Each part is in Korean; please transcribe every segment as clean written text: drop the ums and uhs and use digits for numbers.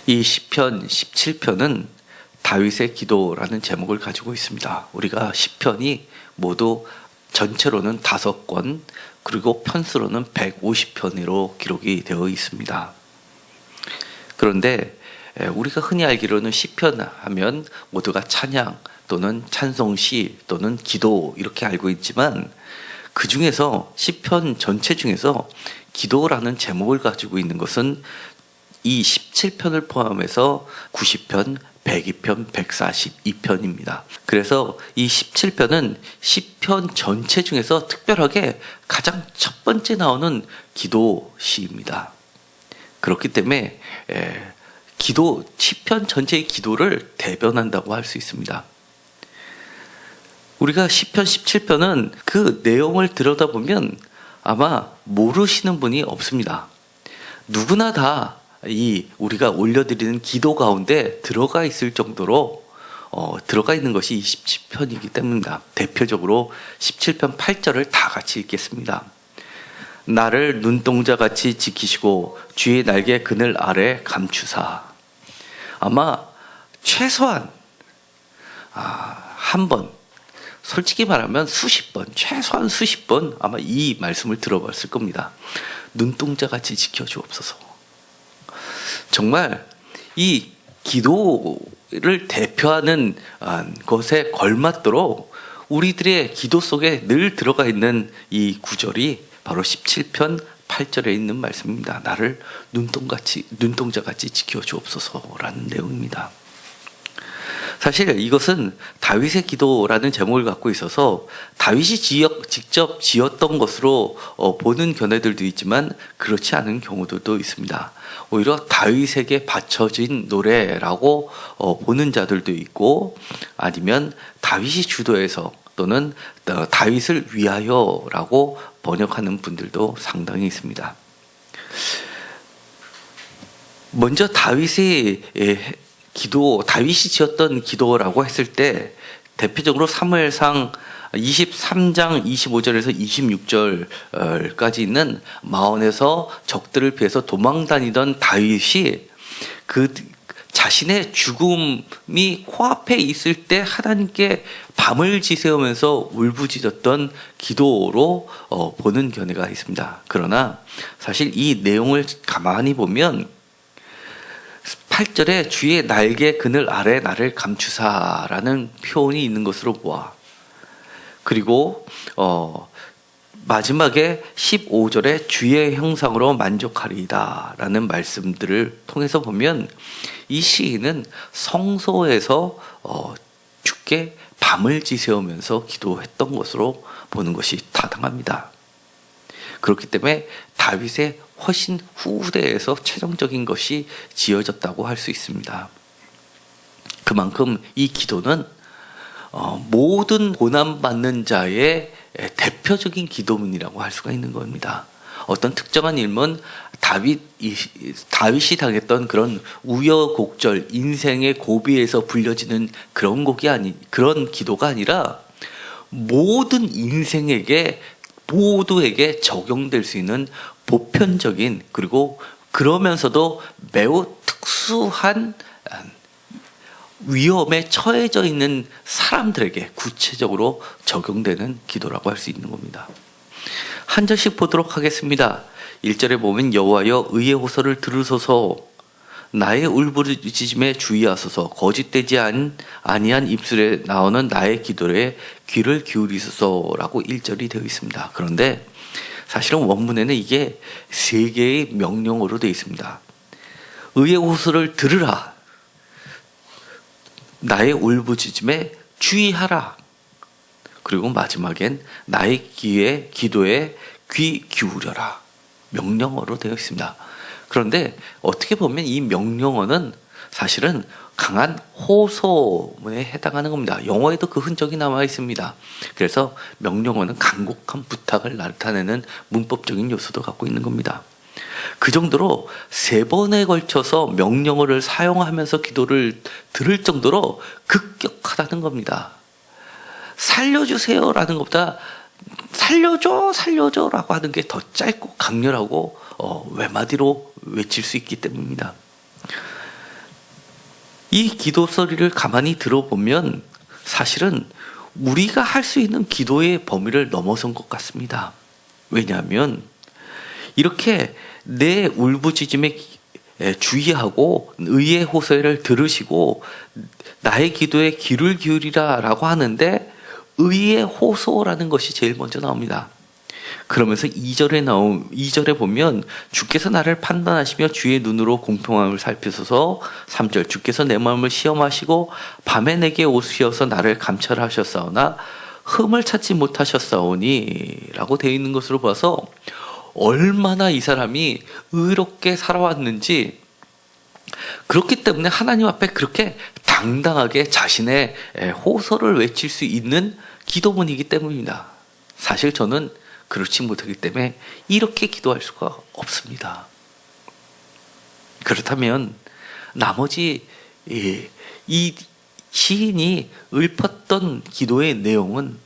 이 시편 17편은 다윗의 기도라는 제목을 가지고 있습니다. 우리가 시편이 모두 전체로는 5권, 그리고 편수로는 150편으로 기록이 되어 있습니다. 그런데 우리가 흔히 알기로는 시편 하면 모두가 찬양 또는 찬송시 또는 기도 이렇게 알고 있지만, 그 중에서 시편 전체 중에서 기도라는 제목을 가지고 있는 것은 이 17편을 포함해서 90편, 102편, 142편입니다. 그래서 이 17편은 시편 전체 중에서 특별하게 가장 첫 번째 나오는 기도시입니다. 그렇기 때문에 시편 전체의 기도를 대변한다고 할 수 있습니다. 우리가 시편 17편은 그 내용을 들여다보면 아마 모르시는 분이 없습니다. 누구나 다 우리가 올려드리는 기도 가운데 들어가 있을 정도로 들어가 있는 것이 이 17편이기 때문입니다. 대표적으로 17편 8절을 다 같이 읽겠습니다. 나를 눈동자같이 지키시고 주의 날개 그늘 아래 감추사. 아마 최소한 한 번, 솔직히 말하면 수십 번, 최소한 수십 번 아마 이 말씀을 들어봤을 겁니다. 눈동자같이 지켜주옵소서. 정말 이 기도를 대표하는 것에 걸맞도록 우리들의 기도 속에 늘 들어가 있는 이 구절이 바로 17편 8절에 있는 말씀입니다. 나를 눈동자같이 지켜주옵소서라는 내용입니다. 사실 이것은 다윗의 기도라는 제목을 갖고 있어서 다윗이 직접 지었던 것으로 보는 견해들도 있지만 그렇지 않은 경우들도 있습니다. 오히려 다윗에게 바쳐진 노래라고 보는 자들도 있고, 아니면 다윗이 주도해서 또는 다윗을 위하여라고 번역하는 분들도 상당히 있습니다. 먼저 다윗이 지었던 기도라고 했을 때 대표적으로 사무엘상 23장 25절에서 26절까지 있는 마온에서 적들을 피해서 도망다니던 다윗이 그 자신의 죽음이 코앞에 있을 때 하나님께 밤을 지새우면서 울부짖었던 기도로 보는 견해가 있습니다. 그러나 사실 이 내용을 가만히 보면 8절에 주의 날개 그늘 아래 나를 감추사라는 표현이 있는 것으로 보아, 그리고 마지막에 15절에 주의 형상으로 만족하리이다 라는 말씀들을 통해서 보면 이 시인은 성소에서 주께 밤을 지새우면서 기도했던 것으로 보는 것이 타당합니다. 그렇기 때문에 다윗의 훨씬 후대에서 최종적인 것이 지어졌다고 할 수 있습니다. 그만큼 이 기도는 모든 고난받는 자의 대표적인 기도문이라고 할 수가 있는 겁니다. 어떤 특정한 일은 다윗이 당했던 그런 우여곡절, 인생의 고비에서 불려지는 그런 기도가 아니라 모든 인생에게 모두에게 적용될 수 있는 보편적인, 그리고 그러면서도 매우 특수한 위험에 처해져 있는 사람들에게 구체적으로 적용되는 기도라고 할 수 있는 겁니다. 한 절씩 보도록 하겠습니다. 1절에 보면 여호와여 의의 호소를 들으소서, 나의 울부짖음에 주의하소서, 거짓되지 아니한 입술에 나오는 나의 기도에 귀를 기울이소서라고 1절이 되어 있습니다. 그런데 사실은 원문에는 이게 3개의 명령어로 되어 있습니다. 의의 호소를 들으라, 나의 울부짖음에 주의하라, 그리고 마지막엔 나의 기도에 귀 기울여라. 명령어로 되어 있습니다. 그런데 어떻게 보면 이 명령어는 사실은 강한 호소문에 해당하는 겁니다. 영어에도 그 흔적이 남아 있습니다. 그래서 명령어는 간곡한 부탁을 나타내는 문법적인 요소도 갖고 있는 겁니다. 그 정도로 3번에 걸쳐서 명령어를 사용하면서 기도를 들을 정도로 급격하다는 겁니다. 살려주세요라는 것보다 살려줘라고 하는 게 더 짧고 강렬하고 외마디로 외칠 수 있기 때문입니다. 이 기도 소리를 가만히 들어보면 사실은 우리가 할 수 있는 기도의 범위를 넘어선 것 같습니다. 왜냐하면 이렇게 내 울부짖음에 주의하고 의의 호소를 들으시고 나의 기도에 귀를 기울이라 라고 하는데 의의 호소라는 것이 제일 먼저 나옵니다. 그러면서 2절에 보면 주께서 나를 판단하시며 주의 눈으로 공평함을 살피소서. 3절 주께서 내 마음을 시험하시고 밤에 내게 오시어서 나를 감찰하셨사오나 흠을 찾지 못하셨사오니 라고 되어 있는 것으로 봐서 얼마나 이 사람이 의롭게 살아왔는지, 그렇기 때문에 하나님 앞에 그렇게 당당하게 자신의 호소를 외칠 수 있는 기도문이기 때문입니다. 사실 저는 그렇지 못하기 때문에 이렇게 기도할 수가 없습니다. 그렇다면 나머지 이 시인이 읊었던 기도의 내용은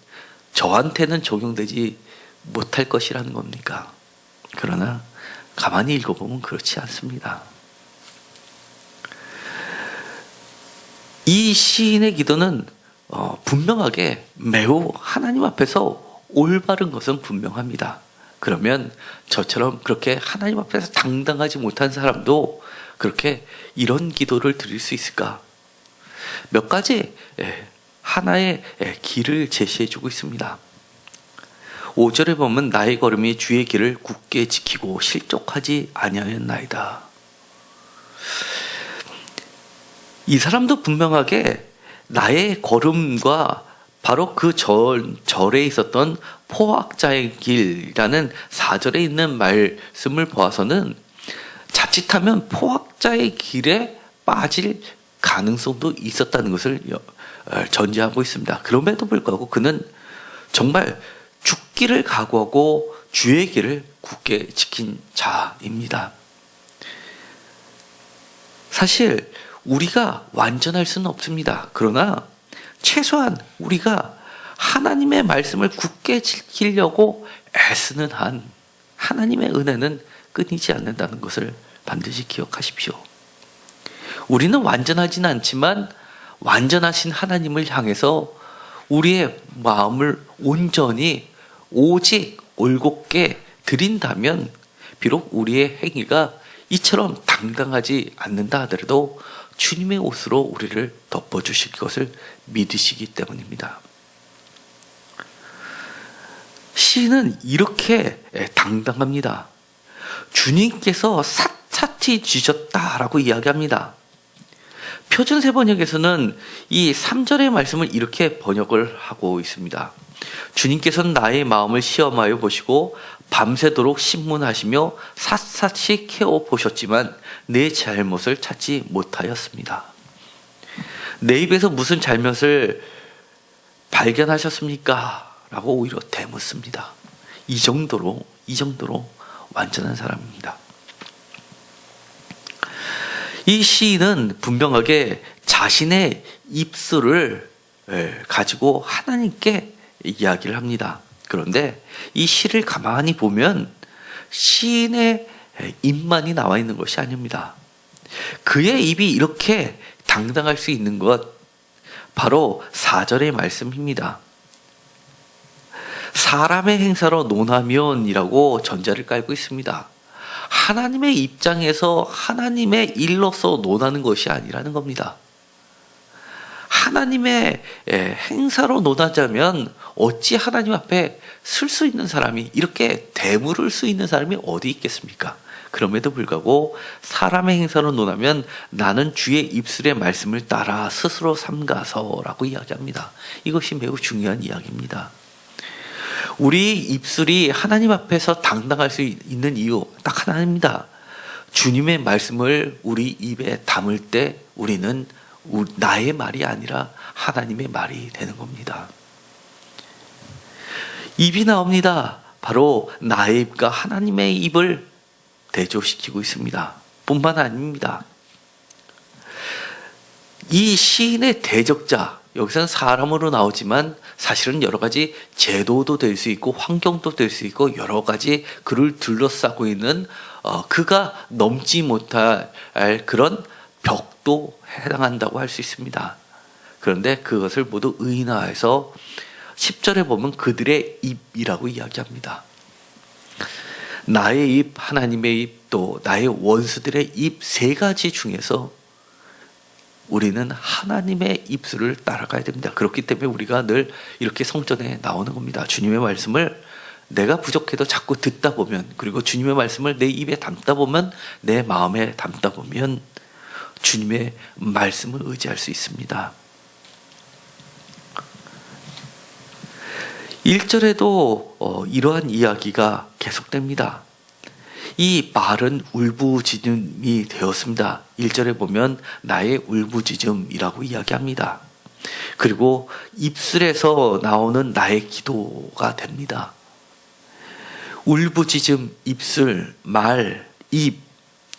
저한테는 적용되지 못할 것이라는 겁니까? 그러나 가만히 읽어보면 그렇지 않습니다. 이 시인의 기도는 분명하게 매우 하나님 앞에서 올바른 것은 분명합니다. 그러면 저처럼 그렇게 하나님 앞에서 당당하지 못한 사람도 그렇게 이런 기도를 드릴 수 있을까? 몇 가지 하나의 길을 제시해주고 있습니다. 5절에 보면 나의 걸음이 주의 길을 굳게 지키고 실족하지 아니하였나이다. 이 사람도 분명하게 나의 걸음과 바로 그 절에 있었던 포악자의 길이라는 4절에 있는 말씀을 보아서는 자칫하면 포악자의 길에 빠질 가능성도 있었다는 것을 전제하고 있습니다. 그럼에도 불구하고 그는 정말 죽기를 각오하고 주의 길을 굳게 지킨 자입니다. 사실 우리가 완전할 수는 없습니다. 그러나 최소한 우리가 하나님의 말씀을 굳게 지키려고 애쓰는 한 하나님의 은혜는 끊이지 않는다는 것을 반드시 기억하십시오. 우리는 완전하지는 않지만 완전하신 하나님을 향해서 우리의 마음을 온전히 오직 올곧게 드린다면 비록 우리의 행위가 이처럼 당당하지 않는다 하더라도 주님의 옷으로 우리를 덮어주실 것을 믿으시기 때문입니다. 시인은 이렇게 당당합니다. 주님께서 샅샅이 쥐셨다라고 이야기합니다. 표준세 번역에서는 이 3절의 말씀을 이렇게 번역을 하고 있습니다. 주님께서는 나의 마음을 시험하여 보시고 밤새도록 신문하시며 샅샅이 캐어보셨지만 내 잘못을 찾지 못하였습니다. 내 입에서 무슨 잘못을 발견하셨습니까? 라고 오히려 되묻습니다. 이 정도로 완전한 사람입니다. 이 시인은 분명하게 자신의 입술을 가지고 하나님께 이야기를 합니다. 그런데 이 시를 가만히 보면 시인의 입만이 나와 있는 것이 아닙니다. 그의 입이 이렇게 당당할 수 있는 것 바로 4절의 말씀입니다. 사람의 행사로 논하면이라고 전자를 깔고 있습니다. 하나님의 입장에서 하나님의 일로서 논하는 것이 아니라는 겁니다. 하나님의 행사로 논하자면 어찌 하나님 앞에 쓸 수 있는 사람이, 이렇게 대물을 수 있는 사람이 어디 있겠습니까? 그럼에도 불구하고 사람의 행사로 논하면 나는 주의 입술의 말씀을 따라 스스로 삼가서라고 이야기합니다. 이것이 매우 중요한 이야기입니다. 우리 입술이 하나님 앞에서 당당할 수 있는 이유 딱 하나입니다. 주님의 말씀을 우리 입에 담을 때 우리는 나의 말이 아니라 하나님의 말이 되는 겁니다. 입이 나옵니다. 바로 나의 입과 하나님의 입을 대조시키고 있습니다. 뿐만 아닙니다. 이 시인의 대적자, 여기서는 사람으로 나오지만 사실은 여러 가지 제도도 될 수 있고 환경도 될 수 있고 여러 가지 그를 둘러싸고 있는 그가 넘지 못할 그런 벽도 해당한다고 할 수 있습니다. 그런데 그것을 모두 의인화해서 10절에 보면 그들의 입이라고 이야기합니다. 나의 입, 하나님의 입, 또 나의 원수들의 입 세 가지 중에서 우리는 하나님의 입술을 따라가야 됩니다. 그렇기 때문에 우리가 늘 이렇게 성전에 나오는 겁니다. 주님의 말씀을 내가 부족해도 자꾸 듣다 보면, 그리고 주님의 말씀을 내 입에 담다 보면, 내 마음에 담다 보면 주님의 말씀을 의지할 수 있습니다. 1절에도 이러한 이야기가 계속됩니다. 이 말은 울부짖음이 되었습니다. 1절에 보면 나의 울부짖음이라고 이야기합니다. 그리고 입술에서 나오는 나의 기도가 됩니다. 울부짖음, 입술, 말, 입,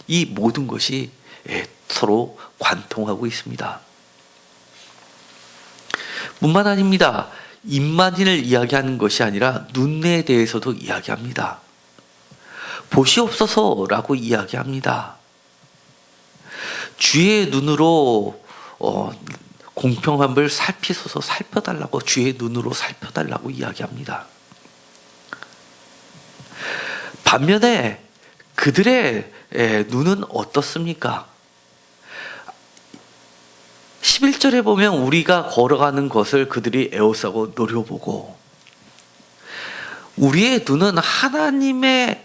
이 모든 것이 서로 관통하고 있습니다. 뿐만 아닙니다. 입만을 이야기하는 것이 아니라 눈에 대해서도 이야기합니다. 보시옵소서라고 이야기합니다. 주의 눈으로 공평함을 살피소서, 살펴달라고, 주의 눈으로 살펴달라고 이야기합니다. 반면에 그들의 눈은 어떻습니까? 11절에 보면 우리가 걸어가는 것을 그들이 에워싸고 노려보고, 우리의 눈은 하나님의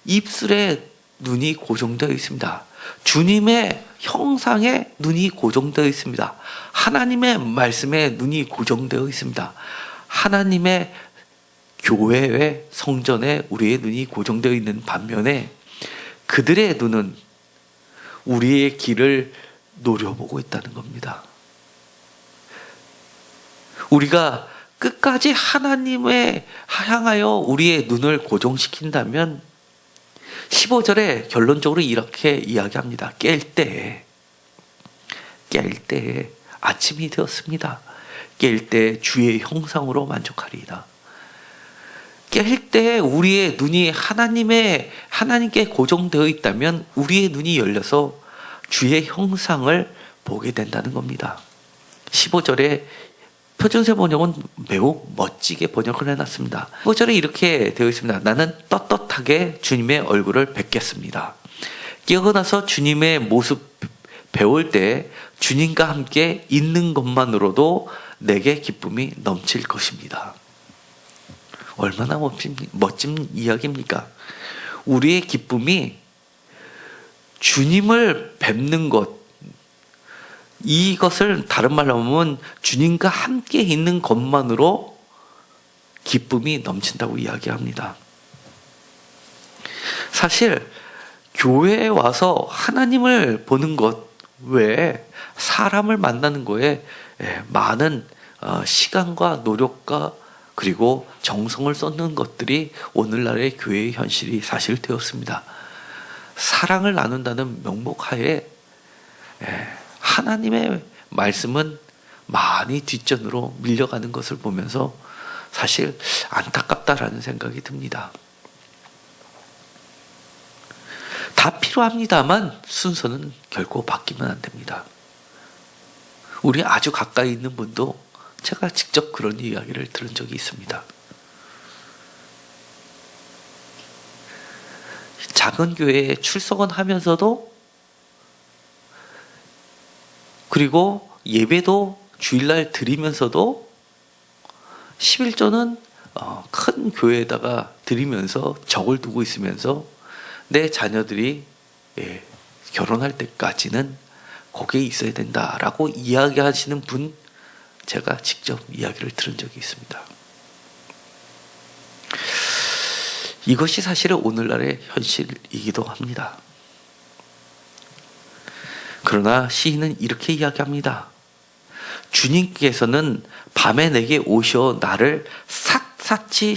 입술에 눈이 고정되어 있습니다. 주님의 형상에 눈이 고정되어 있습니다. 하나님의 말씀에 눈이 고정되어 있습니다. 하나님의 교회의 성전에 우리의 눈이 고정되어 있는 반면에 그들의 눈은 우리의 길을 노려보고 있다는 겁니다. 우리가 끝까지 하나님에 향하여 우리의 눈을 고정시킨다면 15절에 결론적으로 이렇게 이야기합니다. 깰 때에 아침이 되었습니다. 깰 때 주의 형상으로 만족하리이다. 깰 때 우리의 눈이 하나님께 고정되어 있다면 우리의 눈이 열려서 주의 형상을 보게 된다는 겁니다. 15절에 표준세 번역은 매우 멋지게 번역을 해놨습니다. 15절에 이렇게 되어 있습니다. 나는 떳떳하게 주님의 얼굴을 뵙겠습니다. 깨어나서 주님의 모습 배울 때 주님과 함께 있는 것만으로도 내게 기쁨이 넘칠 것입니다. 얼마나 멋진 이야기입니까? 우리의 기쁨이 주님을 뵙는 것, 이것을 다른 말로 하면 주님과 함께 있는 것만으로 기쁨이 넘친다고 이야기합니다. 사실 교회에 와서 하나님을 보는 것 외에 사람을 만나는 거에 많은 시간과 노력과 그리고 정성을 쏟는 것들이 오늘날의 교회의 현실이 사실 되었습니다. 사랑을 나눈다는 명목하에 하나님의 말씀은 많이 뒷전으로 밀려가는 것을 보면서 사실 안타깝다라는 생각이 듭니다. 다 필요합니다만 순서는 결코 바뀌면 안 됩니다. 우리 아주 가까이 있는 분도 제가 직접 그런 이야기를 들은 적이 있습니다. 작은 교회에 출석은 하면서도, 그리고 예배도 주일날 드리면서도 11조는 큰 교회에다가 드리면서 적을 두고 있으면서 내 자녀들이 결혼할 때까지는 거기에 있어야 된다라고 이야기하시는 분, 제가 직접 이야기를 들은 적이 있습니다. 이것이 사실은 오늘날의 현실이기도 합니다. 그러나 시인은 이렇게 이야기합니다. 주님께서는 밤에 내게 오셔 나를 샅샅이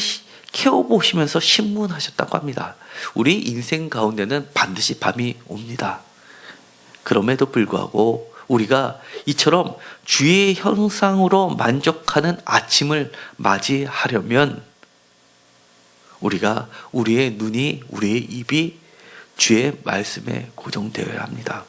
캐어보시면서 신문하셨다고 합니다. 우리 인생 가운데는 반드시 밤이 옵니다. 그럼에도 불구하고 우리가 이처럼 주의 형상으로 만족하는 아침을 맞이하려면 우리가 우리의 눈이, 우리의 입이 주의 말씀에 고정되어야 합니다.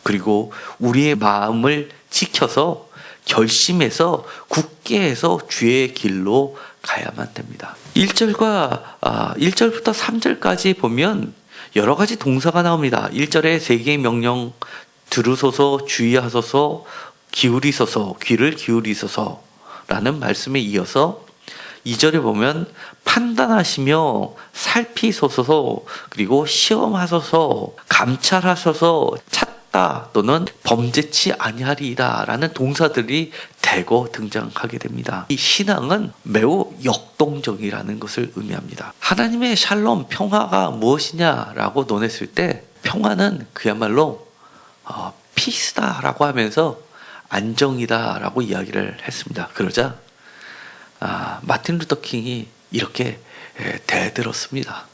그리고 우리의 마음을 지켜서 결심해서 굳게 해서 주의 길로 가야만 됩니다. 1절부터 3절까지 보면 여러 가지 동사가 나옵니다. 1절에 세 개의 명령, 들으소서, 주의하소서, 기울이소서, 귀를 기울이소서 라는 말씀에 이어서 2절에 보면 판단하시며 살피소서, 그리고 시험하소서, 감찰하소서, 찾다 또는 범죄치 아니하리이다 라는 동사들이 대거 등장하게 됩니다. 이 신앙은 매우 역동적이라는 것을 의미합니다. 하나님의 샬롬, 평화가 무엇이냐라고 논했을 때 평화는 그야말로 피스다라고 하면서 안정이다라고 이야기를 했습니다. 그러자 마틴 루터 킹이 이렇게 대들었습니다.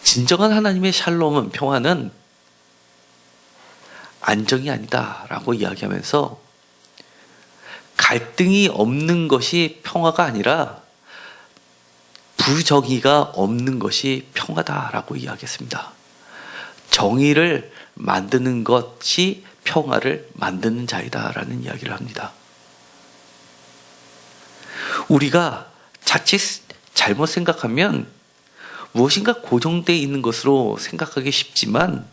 진정한 하나님의 샬롬은, 평화는 안정이 아니다라고 이야기하면서 갈등이 없는 것이 평화가 아니라 부정의가 없는 것이 평화다라고 이야기했습니다. 정의를 만드는 것이 평화를 만드는 자이다라는 이야기를 합니다. 우리가 자칫 잘못 생각하면 무엇인가 고정되어 있는 것으로 생각하기 쉽지만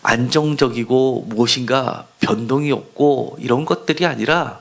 안정적이고 무엇인가 변동이 없고 이런 것들이 아니라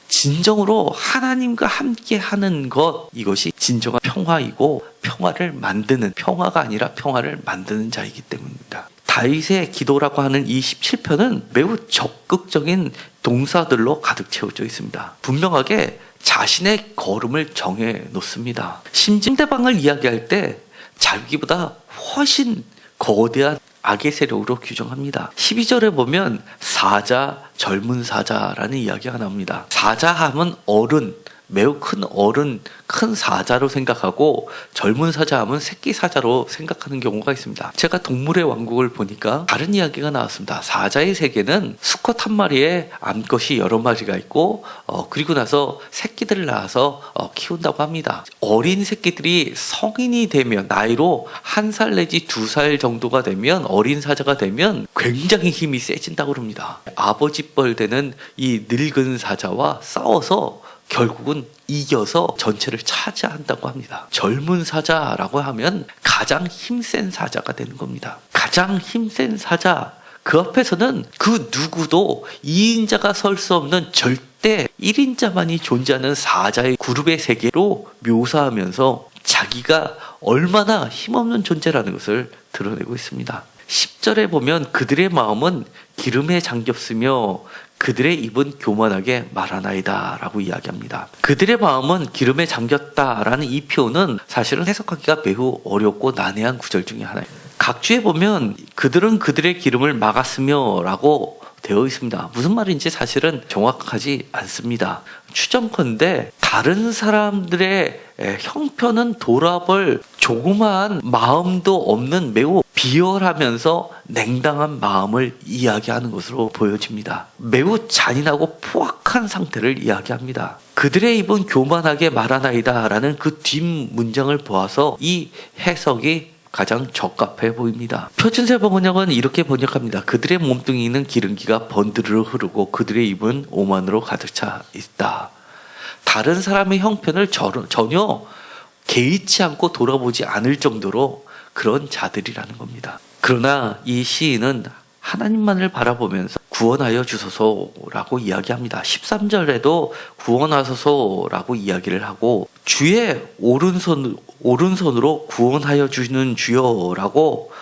진정으로 하나님과 함께 하는 것, 이것이 진정한 평화이고 평화를 만드는, 평화가 아니라 평화를 만드는 자이기 때문입니다. 다윗의 기도라고 하는 이 17편은 매우 적극적인 동사들로 가득 채워져 있습니다. 분명하게 자신의 걸음을 정해 놓습니다. 상대방을 이야기할 때 자기보다 훨씬 거대한 악의 세력으로 규정합니다. 12절에 보면 사자, 젊은 사자라는 이야기가 나옵니다. 사자하면 어른, 매우 큰 어른, 큰 사자로 생각하고 젊은 사자하면 새끼 사자로 생각하는 경우가 있습니다. 제가 동물의 왕국을 보니까 다른 이야기가 나왔습니다. 사자의 세계는 수컷 한 마리에 암컷이 여러 마리가 있고 그리고 나서 새끼들을 낳아서 키운다고 합니다. 어린 새끼들이 성인이 되면, 나이로 1살 내지 2살 정도가 되면, 어린 사자가 되면 굉장히 힘이 세진다고 합니다. 아버지뻘 되는 이 늙은 사자와 싸워서 결국은 이겨서 전체를 차지한다고 합니다. 젊은 사자라고 하면 가장 힘센 사자가 되는 겁니다. 가장 힘센 사자, 그 앞에서는 그 누구도 2인자가 설 수 없는 절대 1인자만이 존재하는 사자의 그룹의 세계로 묘사하면서 자기가 얼마나 힘없는 존재라는 것을 드러내고 있습니다. 10절에 보면 그들의 마음은 기름에 잠겼으며 그들의 입은 교만하게 말하나이다 라고 이야기합니다. 그들의 마음은 기름에 잠겼다라는 이 표현은 사실은 해석하기가 매우 어렵고 난해한 구절 중에 하나예요. 각주에 보면 그들은 그들의 기름을 막았으며 라고 되어 있습니다. 무슨 말인지 사실은 정확하지 않습니다. 추정컨대 다른 사람들의 형편은 돌아볼 조그마한 마음도 없는 매우 비열하면서 냉담한 마음을 이야기하는 것으로 보여집니다. 매우 잔인하고 포악한 상태를 이야기합니다. 그들의 입은 교만하게 말하나이다 라는 그 뒷문장을 보아서 이 해석이 가장 적합해 보입니다. 표준세번 번역은 이렇게 번역합니다. 그들의 몸뚱이는 기름기가 번드르르 흐르고 그들의 입은 오만으로 가득 차 있다. 다른 사람의 형편을 전혀 개의치 않고 돌아보지 않을 정도로 그런 자들이라는 겁니다. 그러나 이 시인은 하나님만을 바라보면서 구원하여 주소서라고 이야기합니다. 13절에도 구원하소서라고 이야기를 하고 주의 오른손으로 구원하여 주시는 주여라고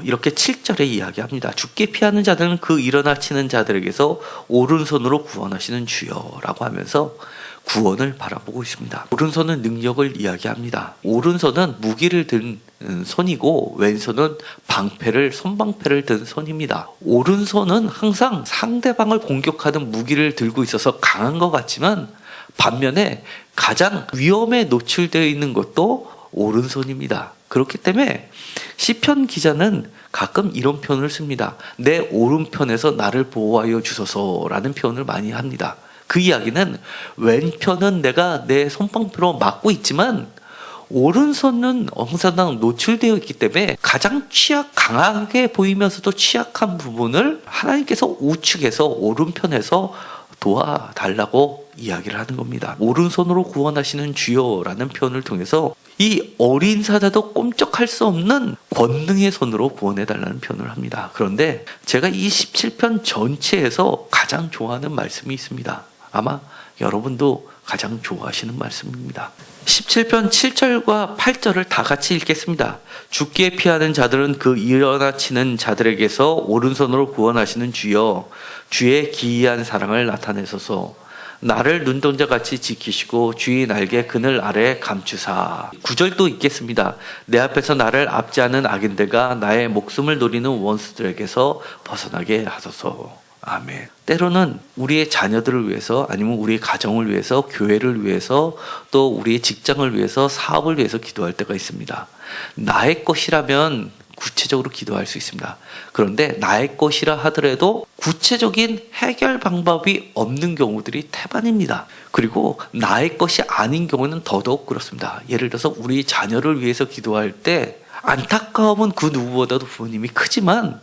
이렇게 7절에 이야기합니다. 죽게 피하는 자들은 그 일어나 치는 자들에게서 오른손으로 구원하시는 주여라고 하면서 구원을 바라보고 있습니다. 오른손은 능력을 이야기합니다. 오른손은 무기를 든 손이고 왼손은 손방패를 든 손입니다. 오른손은 항상 상대방을 공격하는 무기를 들고 있어서 강한 것 같지만 반면에 가장 위험에 노출되어 있는 것도 오른손입니다. 그렇기 때문에 시편 기자는 가끔 이런 표현을 씁니다. 내 오른편에서 나를 보호하여 주소서라는 표현을 많이 합니다. 그 이야기는 왼편은 내가 내 손방패로 막고 있지만 오른손은 항상 노출되어 있기 때문에 가장 강하게 보이면서도 취약한 부분을 하나님께서 우측에서 오른편에서 도와달라고 이야기를 하는 겁니다. 오른손으로 구원하시는 주여라는 표현을 통해서 이 어린 사자도 꼼짝할 수 없는 권능의 손으로 구원해달라는 표현을 합니다. 그런데 제가 이 17편 전체에서 가장 좋아하는 말씀이 있습니다. 아마 여러분도 가장 좋아하시는 말씀입니다. 17편 7절과 8절을 다 같이 읽겠습니다. 죽기에 피하는 자들은 그 일어나 치는 자들에게서 오른손으로 구원하시는 주여, 주의 기이한 사랑을 나타내소서. 나를 눈동자같이 지키시고 주의 날개 그늘 아래 감추사. 9절도 읽겠습니다. 내 앞에서 나를 압제하는 악인들과 나의 목숨을 노리는 원수들에게서 벗어나게 하소서. 아멘. 때로는 우리의 자녀들을 위해서, 아니면 우리의 가정을 위해서, 교회를 위해서, 또 우리의 직장을 위해서, 사업을 위해서 기도할 때가 있습니다. 나의 것이라면 구체적으로 기도할 수 있습니다. 그런데 나의 것이라 하더라도 구체적인 해결 방법이 없는 경우들이 태반입니다. 그리고 나의 것이 아닌 경우는 더더욱 그렇습니다. 예를 들어서 우리 자녀를 위해서 기도할 때 안타까움은 그 누구보다도 부모님이 크지만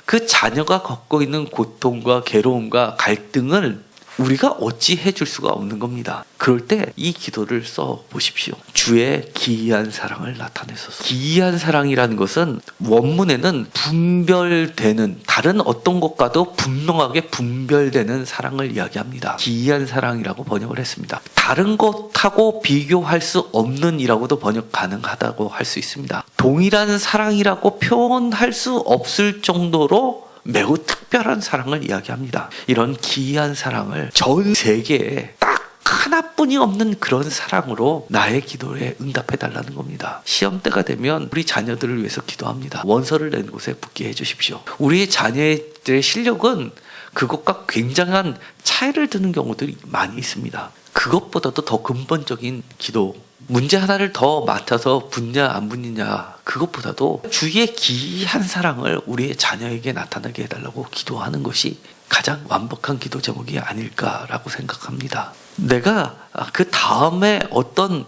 그 자녀가 겪고 있는 고통과 괴로움과 갈등을 우리가 어찌 해줄 수가 없는 겁니다. 그럴 때 이 기도를 써보십시오. 주의 기이한 사랑을 나타내소서. 기이한 사랑이라는 것은 원문에는 분별되는, 다른 어떤 것과도 분명하게 분별되는 사랑을 이야기합니다. 기이한 사랑이라고 번역을 했습니다. 다른 것하고 비교할 수 없는 이라고도 번역 가능하다고 할 수 있습니다. 동일한 사랑이라고 표현할 수 없을 정도로 매우 특별한 사랑을 이야기합니다. 이런 기이한 사랑을 전 세계에 딱 하나뿐이 없는 그런 사랑으로 나의 기도에 응답해달라는 겁니다. 시험 때가 되면 우리 자녀들을 위해서 기도합니다. 원서를 낸 곳에 붙게 해주십시오. 우리 자녀들의 실력은 그것과 굉장한 차이를 두는 경우들이 많이 있습니다. 그것보다도 더 근본적인 기도, 문제 하나를 더 맡아서 붙냐 안 붙느냐, 그것보다도 주의 기이한 사랑을 우리의 자녀에게 나타나게 해달라고 기도하는 것이 가장 완벽한 기도 제목이 아닐까라고 생각합니다. 내가 그 다음에 어떤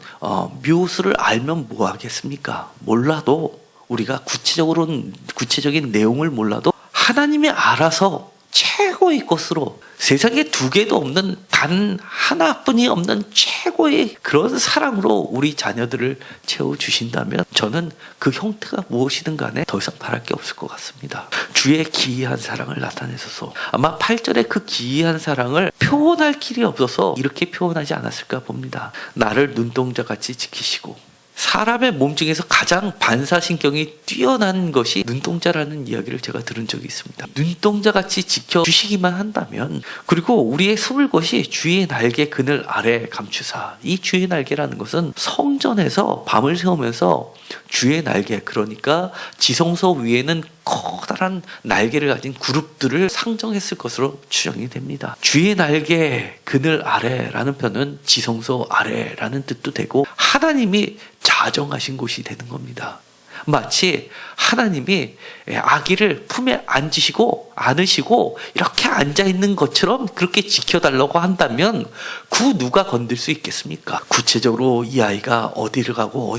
묘수를 알면 뭐 하겠습니까? 몰라도, 우리가 구체적인 내용을 몰라도 하나님이 알아서 최고의 것으로, 세상에 두 개도 없는, 단 하나뿐이 없는 최고의 그런 사랑으로 우리 자녀들을 채워주신다면 저는 그 형태가 무엇이든 간에 더 이상 바랄 게 없을 것 같습니다. 주의 기이한 사랑을 나타내소서. 아마 8절의 그 기이한 사랑을 표현할 길이 없어서 이렇게 표현하지 않았을까 봅니다. 나를 눈동자같이 지키시고. 사람의 몸 중에서 가장 반사신경이 뛰어난 것이 눈동자라는 이야기를 제가 들은 적이 있습니다. 눈동자같이 지켜주시기만 한다면, 그리고 우리의 숨을 것이 주의 날개 그늘 아래 감추사. 이 주의 날개라는 것은 성전에서 밤을 새우면서 주의 날개, 그러니까 지성소 위에는 커다란 날개를 가진 그룹들을 상정했을 것으로 추정이 됩니다. 주의 날개 그늘 아래라는 표현은 지성소 아래라는 뜻도 되고 하나님이 자정하신 곳이 되는 겁니다. 마치 하나님이 아기를 품에 안으시고 이렇게 앉아있는 것처럼 그렇게 지켜달라고 한다면 그 누가 건들 수 있겠습니까? 구체적으로 이 아이가 어디를 가고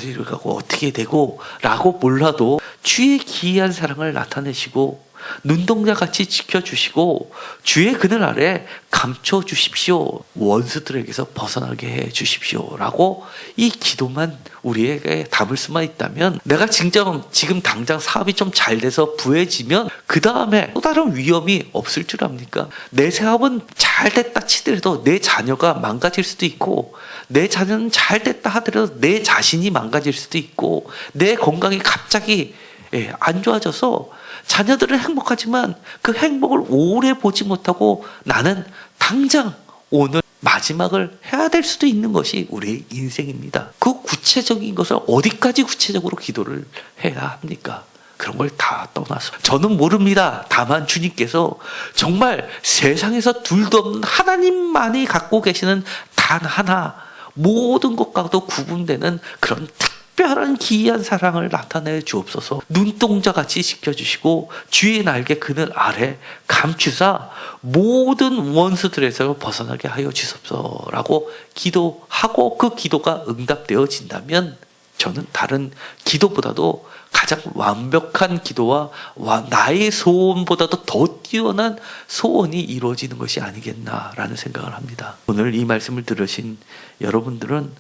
어떻게 되고 라고 몰라도 주의 기이한 사랑을 나타내시고 눈동자같이 지켜주시고 주의 그늘 아래 감춰주십시오. 원수들에게서 벗어나게 해주십시오. 라고 이 기도만 우리에게 담을 수만 있다면, 내가 지금 당장 사업이 좀 잘 돼서 부해지면 그 다음에 또 다른 위험이 없을 줄 압니까? 내 사업은 잘 됐다 치더라도 내 자녀가 망가질 수도 있고, 내 자녀는 잘 됐다 하더라도 내 자신이 망가질 수도 있고, 내 건강이 갑자기 안 좋아져서 자녀들은 행복하지만 그 행복을 오래 보지 못하고 나는 당장 오늘 마지막을 해야 될 수도 있는 것이 우리의 인생입니다. 그 구체적인 것을 어디까지 구체적으로 기도를 해야 합니까? 그런 걸 다 떠나서 저는 모릅니다. 다만 주님께서 정말 세상에서 둘도 없는 하나님만이 갖고 계시는 단 하나, 모든 것과도 구분되는 그런 특별한 기이한 사랑을 나타내 주옵소서. 눈동자같이 지켜주시고 주의 날개 그늘 아래 감추사 모든 원수들에서 벗어나게 하여 주옵소서라고 기도하고 그 기도가 응답되어진다면 저는 다른 기도보다도 가장 완벽한 기도와 나의 소원보다도 더 뛰어난 소원이 이루어지는 것이 아니겠나라는 생각을 합니다. 오늘 이 말씀을 들으신 여러분들은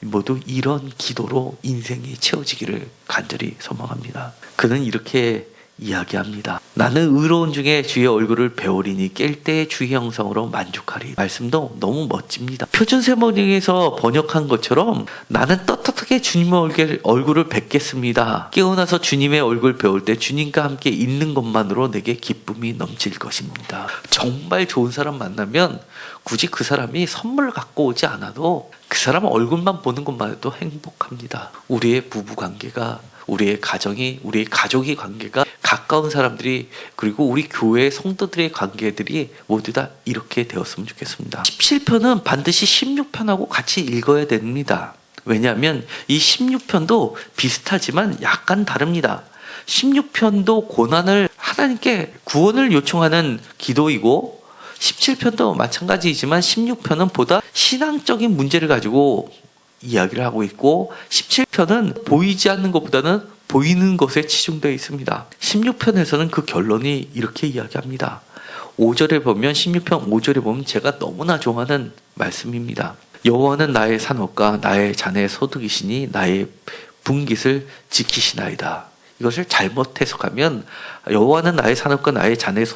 모두 이런 기도로 인생이 채워지기를 간절히 소망합니다. 그는 이렇게 이야기합니다. 나는 의로운 중에 주의 얼굴을 배우리니 깰 때의 주의 형상으로 만족하리. 말씀도 너무 멋집니다. 표준세번역에서 번역한 것처럼 나는 떳떳하게 주님의 얼굴을 뵙겠습니다. 깨어나서 주님의 얼굴 배울 때 주님과 함께 있는 것만으로 내게 기쁨이 넘칠 것입니다. 정말 좋은 사람 만나면 굳이 그 사람이 선물 갖고 오지 않아도 그 사람 얼굴만 보는 것만 해도 행복합니다. 우리의 부부관계가, 우리의 가정이, 우리의 가족의 관계가, 가까운 사람들이, 그리고 우리 교회 성도들의 관계들이 모두 다 이렇게 되었으면 좋겠습니다. 17편은 반드시 16편하고 같이 읽어야 됩니다. 왜냐하면 이 16편도 비슷하지만 약간 다릅니다. 16편도 고난을, 하나님께 구원을 요청하는 기도이고 17편도 마찬가지이지만 16편은 보다 신앙적인 문제를 가지고 이야기를 하고 있고 17편은 보이지 않는 것보다는 보이는 것에 치중되어 있습니다. 16편에서는 그 결론이 이렇게 이야기합니다. 5절에 보면 16편 5절에 보면 제가 너무나 좋아하는 말씀입니다. 여호와는 나의 산업과 나의 자네의 소득이시니 나의 분깃을 지키시나이다. 이것을 잘못 해석하면 여호와는 나의 산업과 나의 자네의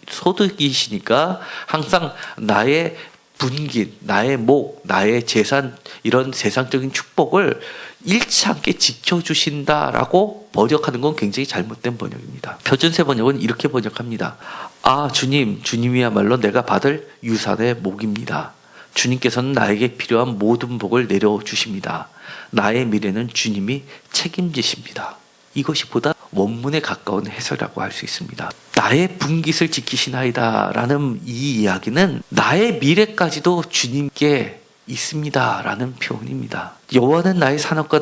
소득이시니까 항상 나의 분깃, 나의 목, 나의 재산, 이런 세상적인 축복을 잃지 않게 지켜주신다라고 번역하는 건 굉장히 잘못된 번역입니다. 표준세 번역은 이렇게 번역합니다. 아, 주님이야말로 내가 받을 유산의 목입니다. 주님께서는 나에게 필요한 모든 복을 내려주십니다. 나의 미래는 주님이 책임지십니다. 이것이 보다 원문에 가까운 해설이라고 할 수 있습니다. 나의 분깃을 지키시나이다 라는 이 이야기는 나의 미래까지도 주님께 있습니다 라는 표현입니다. 여호와는 나의 산업과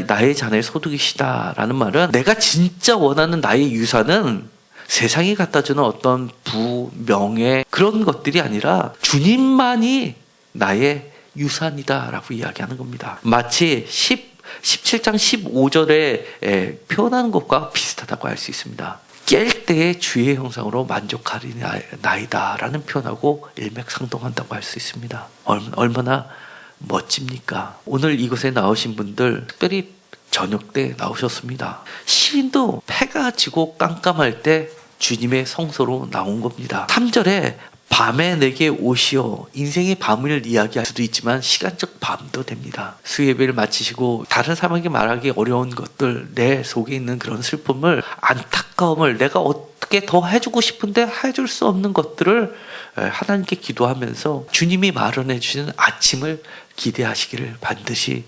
나의 자네의 소득이시다 라는 말은 내가 진짜 원하는 나의 유산은 세상이 갖다주는 어떤 부, 명예 그런 것들이 아니라 주님만이 나의 유산이다 라고 이야기하는 겁니다. 마치 17장 15절에 표현하는 것과 비슷하다고 할 수 있습니다. 깰 때의 주의 형상으로 만족하리나이다 라는 표현하고 일맥상통한다고 할 수 있습니다. 얼마나 멋집니까? 오늘 이곳에 나오신 분들 특별히 저녁 때 나오셨습니다. 시인도 해가 지고 깜깜할 때 주님의 성소로 나온 겁니다. 3절에 밤에 내게 오시오. 인생의 밤을 이야기할 수도 있지만 시간적 밤도 됩니다. 수예배를 마치시고 다른 사람에게 말하기 어려운 것들, 내 속에 있는 그런 슬픔을, 안타까움을 내가 어떻게 더 해주고 싶은데 해줄 수 없는 것들을 하나님께 기도하면서 주님이 마련해 주시는 아침을 기대하시기를 반드시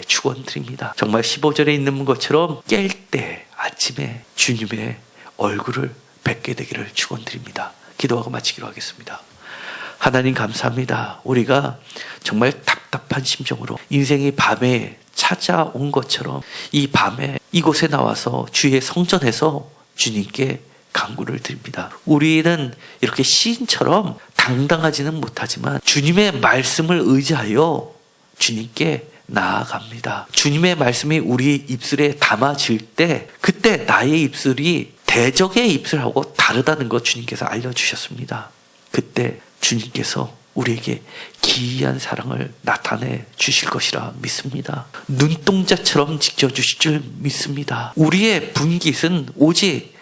축원드립니다. 정말 15절에 있는 것처럼 깰 때 아침에 주님의 얼굴을 뵙게 되기를 축원드립니다. 기도하고 마치기로 하겠습니다. 하나님 감사합니다. 우리가 정말 답답한 심정으로 인생이 밤에 찾아온 것처럼 이 밤에 이곳에 나와서 주의 성전에서 주님께 간구를 드립니다. 우리는 이렇게 시인처럼 당당하지는 못하지만 주님의 말씀을 의지하여 주님께 나아갑니다. 주님의 말씀이 우리 입술에 담아질 때 그때 나의 입술이 대적의 입술하고 다르다는 것 주님께서 알려주셨습니다. 그때 주님께서 우리에게 기이한 사랑을 나타내 주실 것이라 믿습니다. 눈동자처럼 지켜주실 줄 믿습니다. 우리의 분깃은 오직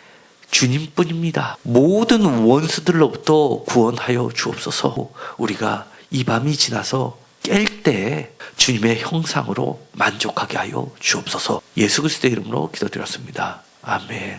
주님뿐입니다. 모든 원수들로부터 구원하여 주옵소서. 우리가 이 밤이 지나서 깰 때 주님의 형상으로 만족하게 하여 주옵소서. 예수 그리스도의 이름으로 기도드렸습니다. 아멘.